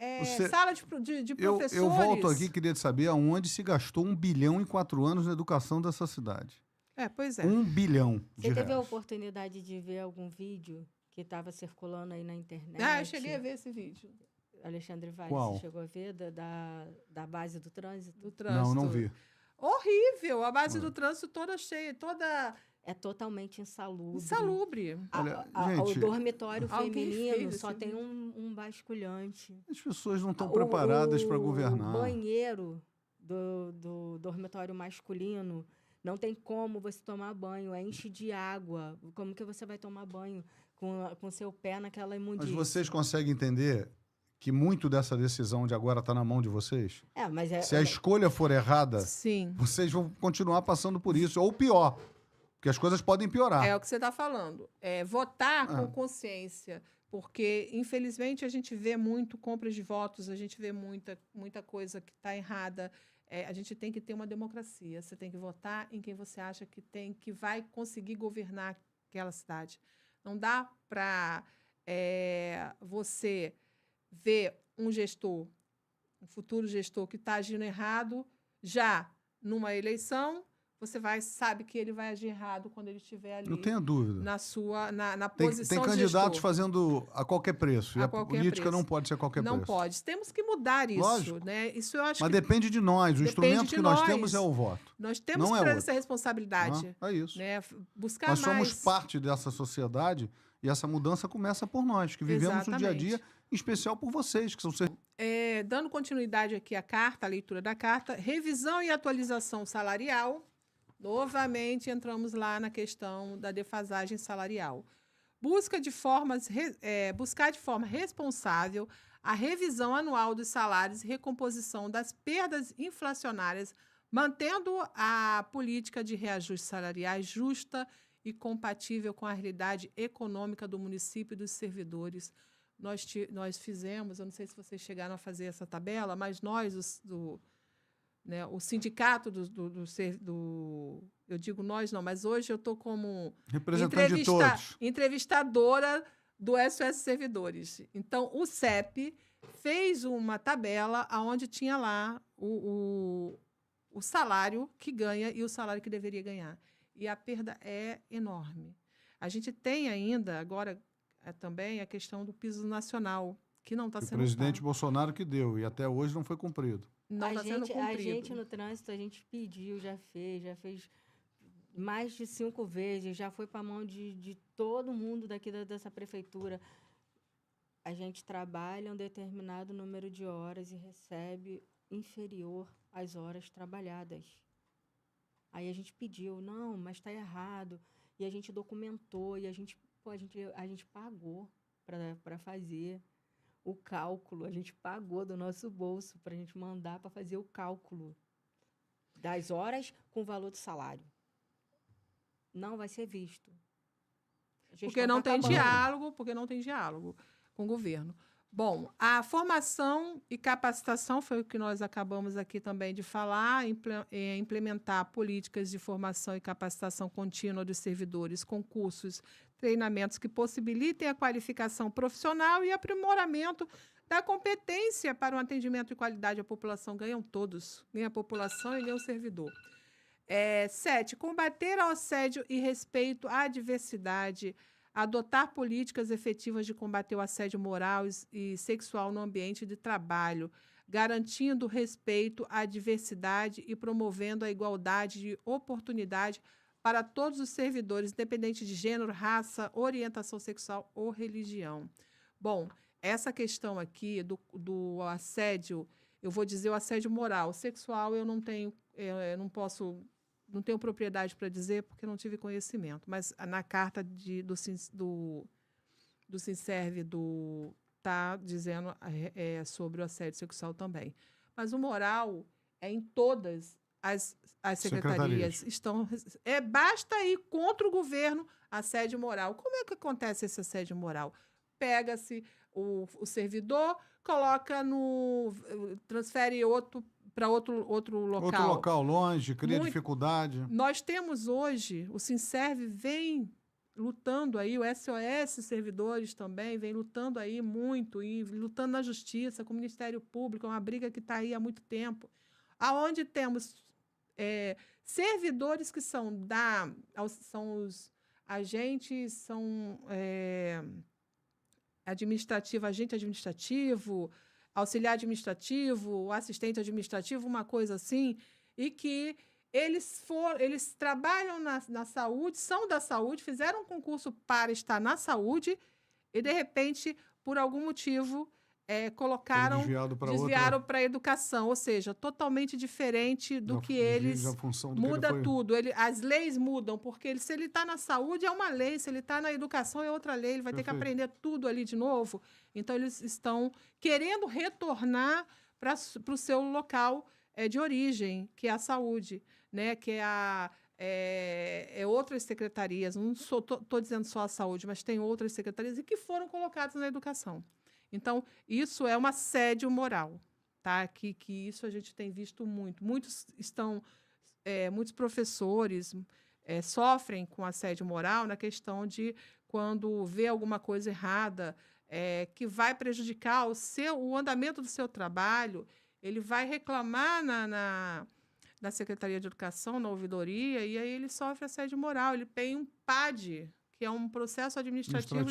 sala de professores. Eu volto aqui, queria saber aonde se gastou R$1 bilhão em 4 anos na educação dessa cidade. Pois é. R$1 bilhão de Você teve a reais. oportunidade de ver algum vídeo que estava circulando aí na internet? Eu cheguei a ver esse vídeo. Alexandre Vale, Qual? você chegou a ver da base do trânsito? Do trânsito. Não vi. Horrível. A base do trânsito toda cheia, toda É totalmente insalubre. insalubre. Olha, O gente, dormitório alguém feminino fez só esse tem vídeo. um basculhante. As pessoas não estão preparadas para O governar. banheiro do dormitório masculino não tem como você tomar banho, enche de água. Como que você vai tomar banho com seu pé naquela Mas imundícia? vocês conseguem entender que muito dessa decisão de agora está na mão de vocês? Se a escolha for errada, Sim. vocês vão continuar passando por isso. Ou pior, porque as coisas podem piorar. É o que você está falando. Votar com consciência. Porque, infelizmente, a gente vê muito compras de votos, a gente vê muita coisa que está errada. A gente tem que ter uma democracia. Você tem que votar em quem você acha que vai conseguir governar aquela cidade. Não dá para você ver um futuro gestor que está agindo errado já numa eleição. Você sabe que ele vai agir errado quando ele estiver ali. Não tenha dúvida. Na Tem posição candidatos gestor. fazendo a qualquer preço. E a política não pode ser a qualquer preço. Não pode. Temos que mudar isso. Lógico. Né? Isso eu acho Mas que depende de nós. O depende instrumento de que nós nós. temos é o voto. nós temos não que é trazer outro. essa responsabilidade. É isso. Né? Buscar Nós mais. somos parte dessa sociedade e essa mudança começa por nós, que vivemos o dia a dia, em especial por vocês, que são dando continuidade aqui à carta, a leitura da carta, revisão e atualização salarial. Novamente, entramos lá na questão da defasagem salarial. Buscar de forma responsável a revisão anual dos salários e recomposição das perdas inflacionárias, mantendo a política de reajuste salariais justa e compatível com a realidade econômica do município e dos servidores. Nós fizemos, eu não sei se vocês chegaram a fazer essa tabela, mas nós, o sindicato eu digo nós não, mas hoje eu estou como representante de todos. Entrevistadora do SOS Servidores. Então, o CEP fez uma tabela onde tinha lá o salário que ganha e o salário que deveria ganhar. E a perda é enorme. A gente tem ainda, agora, também a questão do piso nacional, que não está sendo... O presidente Bolsonaro que deu, e até hoje não foi cumprido. Não está sendo cumprido. A gente no trânsito, a gente pediu, já fez mais de 5 vezes, já foi para a mão de todo mundo daqui dessa prefeitura. A gente trabalha um determinado número de horas e recebe inferior às horas trabalhadas. Aí a gente pediu, não, mas está errado. E a gente documentou, e a gente pagou para fazer. o cálculo. A gente pagou do nosso bolso para a gente mandar para fazer o cálculo das horas com o valor do salário. Não vai ser visto. A gestão Porque não tá tem acabando. diálogo, porque não tem diálogo com o governo. Bom, a formação e capacitação foi o que nós acabamos aqui também de falar, implementar políticas de formação e capacitação contínua dos servidores, concursos, treinamentos que possibilitem a qualificação profissional e aprimoramento da competência para o atendimento de qualidade à população. Ganham todos, nem a população e nem o servidor. 7. Combater o assédio e respeito à diversidade, adotar políticas efetivas de combater o assédio moral e sexual no ambiente de trabalho, garantindo respeito à diversidade e promovendo a igualdade de oportunidade para todos os servidores, independente de gênero, raça, orientação sexual ou religião. Bom, essa questão aqui do assédio, eu vou dizer o assédio moral. Sexual eu não tenho, não tenho propriedade para dizer porque não tive conhecimento, mas na carta do Sinserv está dizendo sobre o assédio sexual também. Mas o moral é em todas as secretarias. Basta ir contra o governo assédio moral. Como é que acontece esse assédio moral? Pega-se o servidor, transfere para outro local. Outro local longe, cria dificuldade. Nós temos hoje, o Sinserv vem lutando aí, o SOS Servidores também vem lutando aí muito, e lutando na justiça, com o Ministério Público, é uma briga que está aí há muito tempo, aonde temos servidores que são os agentes, agente administrativo, auxiliar administrativo, assistente administrativo, uma coisa assim, e que eles trabalham na saúde, são da saúde, fizeram um concurso para estar na saúde e, de repente, por algum motivo, desviaram para a educação, ou seja, totalmente diferente do que eles... Muda tudo. As leis mudam, porque se ele está na saúde é uma lei, se ele está na educação é outra lei, ele vai ter que aprender tudo ali de novo. Então, eles estão querendo retornar para o seu local de origem, que é a saúde, né? Que é outras secretarias, não estou dizendo só a saúde, mas tem outras secretarias e que foram colocadas na educação. Então, isso é um assédio moral, tá? Que isso a gente tem visto muito. Muitos professores sofrem com assédio moral na questão de quando vê alguma coisa errada que vai prejudicar o andamento do seu trabalho, ele vai reclamar na Secretaria de Educação, na ouvidoria, e aí ele sofre assédio moral. Ele tem um PAD, que é um processo administrativo.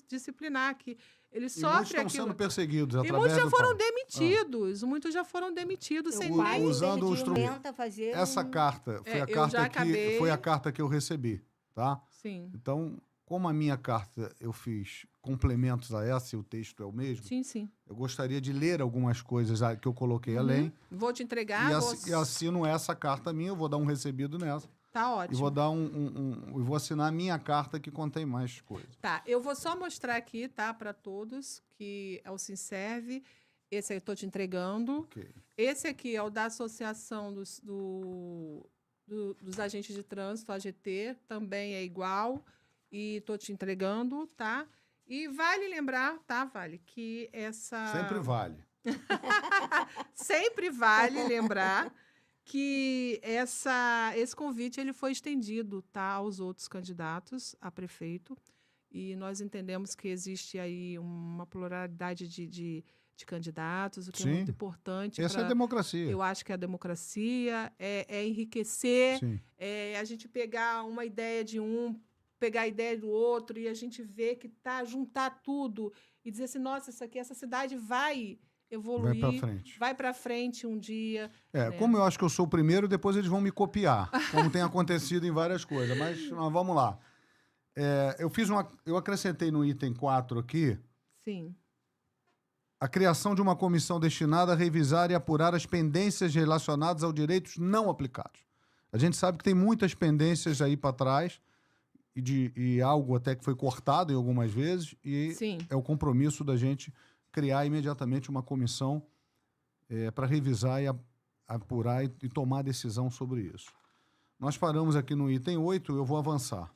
Disciplinar, que ele sofre muitos estão sendo perseguidos através e muitos já foram demitidos. Muitos já foram demitidos sem nem... Usando o instrumento. Essa carta foi a carta que eu recebi, tá? Sim. Então, como a minha carta eu fiz complementos a essa e o texto é o mesmo, sim. Eu gostaria de ler algumas coisas que eu coloquei além. Vou te entregar. E assino essa carta minha, eu vou dar um recebido nessa. Tá ótimo. E vou dar eu vou assinar a minha carta que contém mais coisas. Tá, eu vou só mostrar aqui, tá, para todos, que é o Sinserv. Esse aí eu estou te entregando. Okay. Esse aqui é o da Associação dos Agentes de Trânsito, AGT, também é igual. E estou te entregando, tá? E vale lembrar, tá, Vale, que essa... Sempre vale. Sempre vale lembrar que esse convite ele foi estendido, tá, aos outros candidatos a prefeito, e nós entendemos que existe aí uma pluralidade de candidatos, o que é muito importante. Essa é a democracia. Eu acho que a democracia é enriquecer, a gente pegar uma ideia de pegar a ideia do outro e a gente ver que juntar tudo e dizer assim, nossa, essa cidade vai evoluir, vai para frente um dia. Como eu acho que eu sou o primeiro, depois eles vão me copiar, como tem acontecido em várias coisas. Mas vamos lá. Eu acrescentei no item 4 aqui. Sim. A criação de uma comissão destinada a revisar e apurar as pendências relacionadas aos direitos não aplicados. A gente sabe que tem muitas pendências aí para trás e algo até que foi cortado em algumas vezes e Sim. é o compromisso da gente criar imediatamente uma comissão para revisar e apurar e tomar decisão sobre isso. Nós paramos aqui no item 8, eu vou avançar.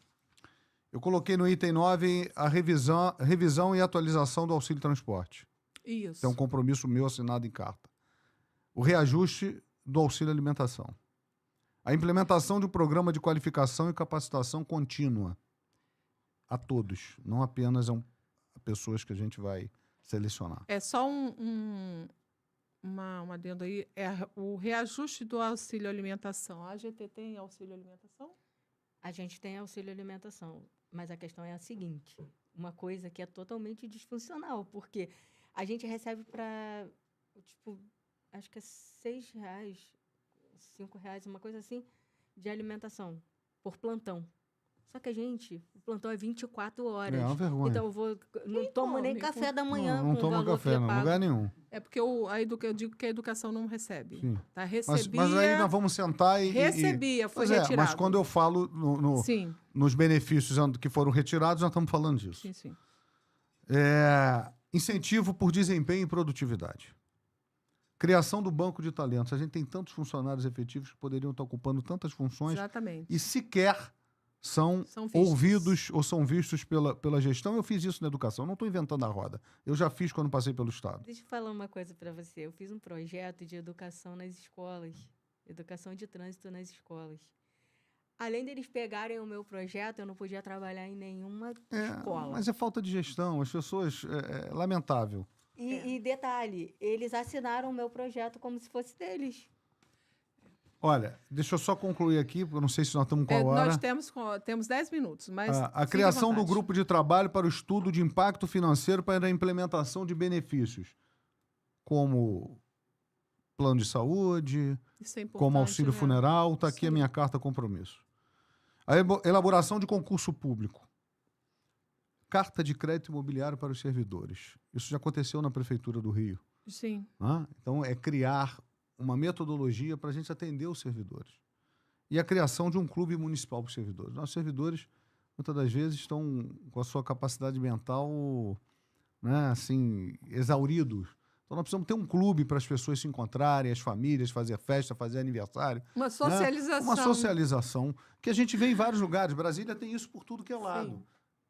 Eu coloquei no item 9 a revisão e atualização do auxílio transporte. Isso. É um compromisso meu assinado em carta. O reajuste do auxílio alimentação. A implementação de um programa de qualificação e capacitação contínua a todos, não apenas a pessoas que a gente vai selecionar. É só uma adendo aí, o reajuste do auxílio alimentação. A AGT tem auxílio alimentação? A gente tem auxílio alimentação, mas a questão é a seguinte, uma coisa que é totalmente disfuncional, porque a gente recebe para, tipo, acho que é R$6, R$5, uma coisa assim, de alimentação por plantão. Só que o plantão é 24 horas. É uma vergonha. Então não tomo nem café da manhã Não com o toma valor café, que é não, pago. lugar nenhum. É porque eu digo que a educação não recebe. Sim. Tá? Recebia, Mas aí nós vamos sentar e... recebia, foi Pois retirado. mas quando eu falo Sim, nos benefícios que foram retirados, nós estamos falando disso. sim, sim. Incentivo por desempenho e produtividade. Criação do banco de talentos. A gente tem tantos funcionários efetivos que poderiam estar ocupando tantas funções Exatamente. e sequer são São vistos. ouvidos ou são vistos pela gestão. Eu fiz isso na educação, não estou inventando a roda. Eu já fiz quando passei pelo Estado. Deixa eu falar uma coisa para você. Eu fiz um projeto de educação nas escolas, educação de trânsito nas escolas. Além deles pegarem o meu projeto, eu não podia trabalhar em nenhuma escola. Mas é falta de gestão. As pessoas... É lamentável. E detalhe, eles assinaram o meu projeto como se fosse deles. Olha, deixa eu só concluir aqui, porque eu não sei se nós estamos com a hora. Nós temos 10 minutos, mas A fique à criação do vontade. grupo de trabalho para o estudo de impacto financeiro para a implementação de benefícios, como plano de saúde, Isso é importante, como auxílio né? funeral, está aqui a Sim. minha carta compromisso. A elaboração de concurso público. Carta de crédito imobiliário para os servidores. Isso já aconteceu na Prefeitura do Rio. Sim. Né? Então, é criar uma metodologia para a gente atender os servidores. E a criação de um clube municipal para os servidores. Nossos servidores, muitas das vezes, estão com a sua capacidade mental, né, assim, exauridos. Então, nós precisamos ter um clube para as pessoas se encontrarem, as famílias, fazer festa, fazer aniversário. Uma socialização. Uma socialização que a gente vê em vários lugares. Brasília tem isso por tudo que é lado. Sim.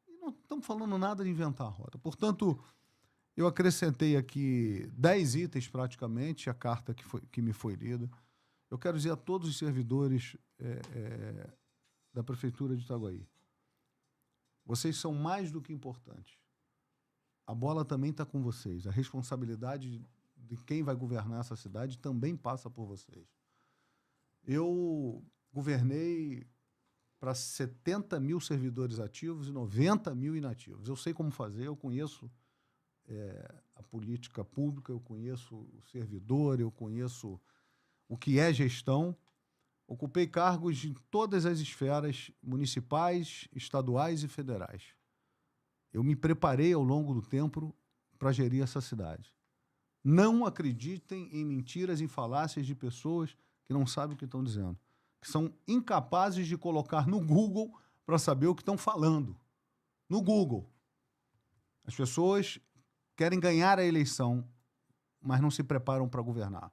E não estamos falando nada de inventar a roda. Portanto, eu acrescentei aqui 10 itens praticamente, a carta que me foi lida. Eu quero dizer a todos os servidores da Prefeitura de Itaguaí, vocês são mais do que importantes. A bola também está com vocês. A responsabilidade de quem vai governar essa cidade também passa por vocês. Eu governei para 70 mil servidores ativos e 90 mil inativos. Eu sei como fazer, eu conheço a política pública, eu conheço o servidor, eu conheço o que é gestão. Ocupei cargos em todas as esferas municipais, estaduais e federais. Eu me preparei ao longo do tempo para gerir essa cidade. Não acreditem em mentiras, em falácias de pessoas que não sabem o que estão dizendo, que são incapazes de colocar no Google para saber o que estão falando. No Google. As pessoas querem ganhar a eleição, mas não se preparam para governar.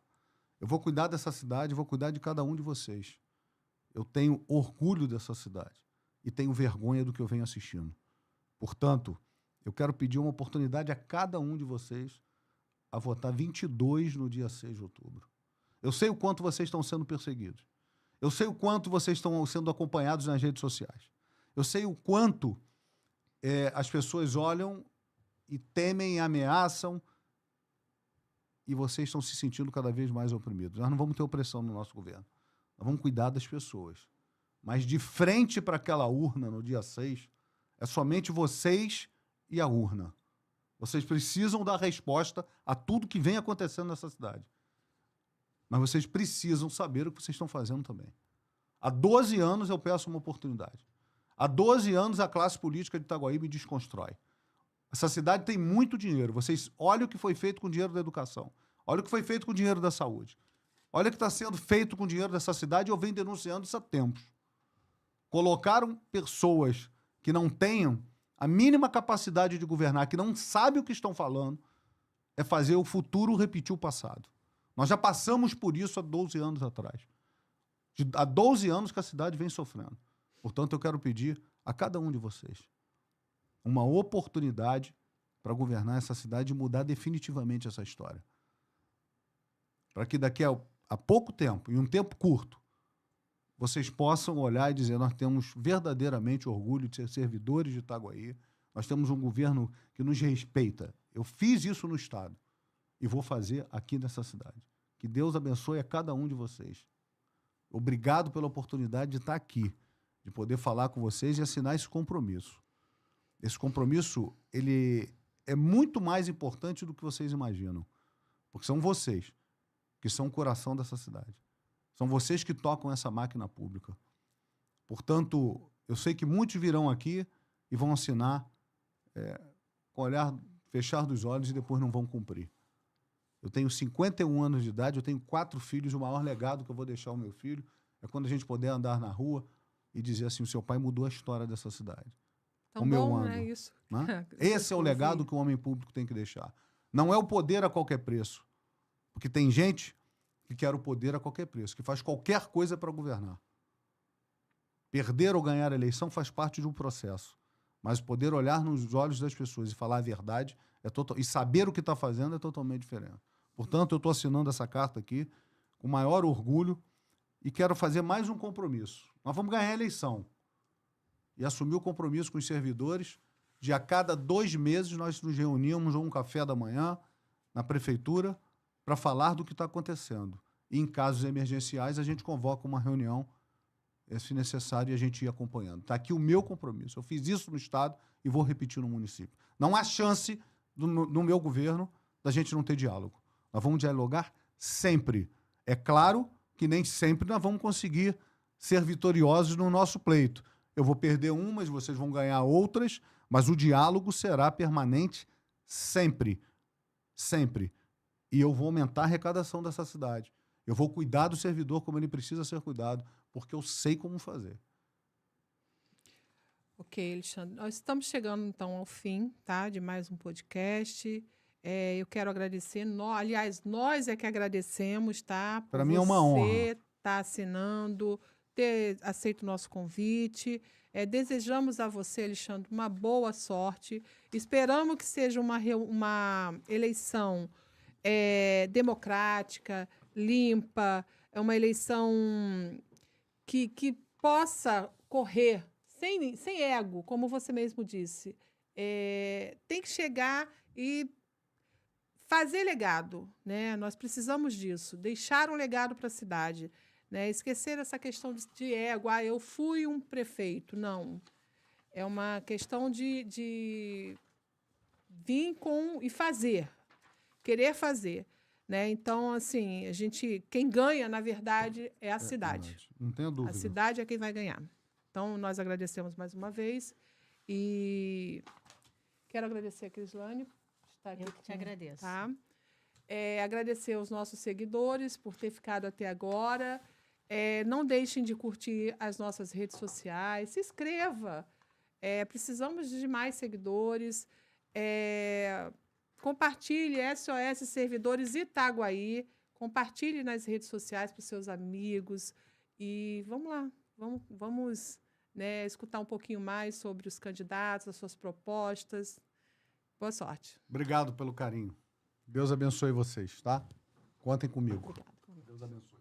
Eu vou cuidar dessa cidade, vou cuidar de cada um de vocês. Eu tenho orgulho dessa cidade e tenho vergonha do que eu venho assistindo. Portanto, eu quero pedir uma oportunidade a cada um de vocês a votar 22 no dia 6 de outubro. Eu sei o quanto vocês estão sendo perseguidos. Eu sei o quanto vocês estão sendo acompanhados nas redes sociais. Eu sei o quanto as pessoas olham e temem e ameaçam e vocês estão se sentindo cada vez mais oprimidos. Nós não vamos ter opressão no nosso governo. Nós vamos cuidar das pessoas. Mas de frente para aquela urna no dia 6, é somente vocês e a urna. Vocês precisam dar resposta a tudo que vem acontecendo nessa cidade. Mas vocês precisam saber o que vocês estão fazendo também. Há 12 anos eu peço uma oportunidade. Há 12 anos a classe política de Itaguaí me desconstrói. Essa cidade tem muito dinheiro. Vocês olhem o que foi feito com o dinheiro da educação. Olha o que foi feito com o dinheiro da saúde. Olha o que está sendo feito com o dinheiro dessa cidade e eu venho denunciando isso há tempos. Colocaram pessoas que não tenham a mínima capacidade de governar, que não sabem o que estão falando, é fazer o futuro repetir o passado. Nós já passamos por isso há 12 anos atrás. Há 12 anos que a cidade vem sofrendo. Portanto, eu quero pedir a cada um de vocês uma oportunidade para governar essa cidade e mudar definitivamente essa história. Para que daqui a pouco tempo, em um tempo curto, vocês possam olhar e dizer: nós temos verdadeiramente orgulho de ser servidores de Itaguaí, nós temos um governo que nos respeita. Eu fiz isso no Estado e vou fazer aqui nessa cidade. Que Deus abençoe a cada um de vocês. Obrigado pela oportunidade de estar aqui, de poder falar com vocês e assinar esse compromisso. Esse compromisso, ele é muito mais importante do que vocês imaginam, porque são vocês que são o coração dessa cidade. São vocês que tocam essa máquina pública. Portanto, eu sei que muitos virão aqui e vão assinar com o olhar, fechar dos olhos e depois não vão cumprir. Eu tenho 51 anos de idade, eu tenho 4 filhos, o maior legado que eu vou deixar ao meu filho é quando a gente puder andar na rua e dizer assim: o seu pai mudou a história dessa cidade. Tão Como eu bom, ando, né, isso. né? Esse é o legado que o homem público tem que deixar. Não é o poder a qualquer preço. Porque tem gente que quer o poder a qualquer preço, que faz qualquer coisa para governar. Perder ou ganhar a eleição faz parte de um processo. Mas poder olhar nos olhos das pessoas e falar a verdade e saber o que está fazendo é totalmente diferente. Portanto, eu estou assinando essa carta aqui com maior orgulho e quero fazer mais um compromisso. Nós vamos ganhar a eleição e assumir o compromisso com os servidores de a cada 2 meses nós nos reunimos um café da manhã na prefeitura para falar do que está acontecendo. E em casos emergenciais a gente convoca uma reunião, se necessário, e a gente ir acompanhando. Está aqui o meu compromisso. Eu fiz isso no Estado e vou repetir no município. Não há chance no meu governo da gente não ter diálogo. Nós vamos dialogar sempre. É claro que nem sempre nós vamos conseguir ser vitoriosos no nosso pleito. Eu vou perder umas, vocês vão ganhar outras, mas o diálogo será permanente sempre. Sempre. E eu vou aumentar a arrecadação dessa cidade. Eu vou cuidar do servidor como ele precisa ser cuidado, porque eu sei como fazer. Ok, Alexandre. Nós estamos chegando, então, ao fim, tá, de mais um podcast. Eu quero agradecer. Aliás, nós é que agradecemos, tá? Para mim é uma honra. Você estar assinando, ter aceito o nosso convite. Desejamos a você, Alexandre, uma boa sorte. Esperamos que seja uma eleição democrática, limpa, é uma eleição que possa correr sem ego, como você mesmo disse. Tem que chegar e fazer legado, né? Nós precisamos disso, deixar um legado para a cidade, né? Esquecer essa questão de ego, eu fui um prefeito. Não. É uma questão de vir e fazer, querer fazer, né? Então, assim, quem ganha, na verdade, é a cidade. Não tenho dúvida. A cidade é quem vai ganhar. Então, nós agradecemos mais uma vez e quero agradecer a Crislane por estar aqui. Eu que te agradeço. Tá? Agradecer aos nossos seguidores por ter ficado até agora. Não deixem de curtir as nossas redes sociais. Se inscreva. Precisamos de mais seguidores. Compartilhe SOS Servidores Itaguaí. Compartilhe nas redes sociais para os seus amigos. E vamos lá. Vamos escutar um pouquinho mais sobre os candidatos, as suas propostas. Boa sorte. Obrigado pelo carinho. Deus abençoe vocês, tá? Contem comigo. Obrigada. Deus abençoe.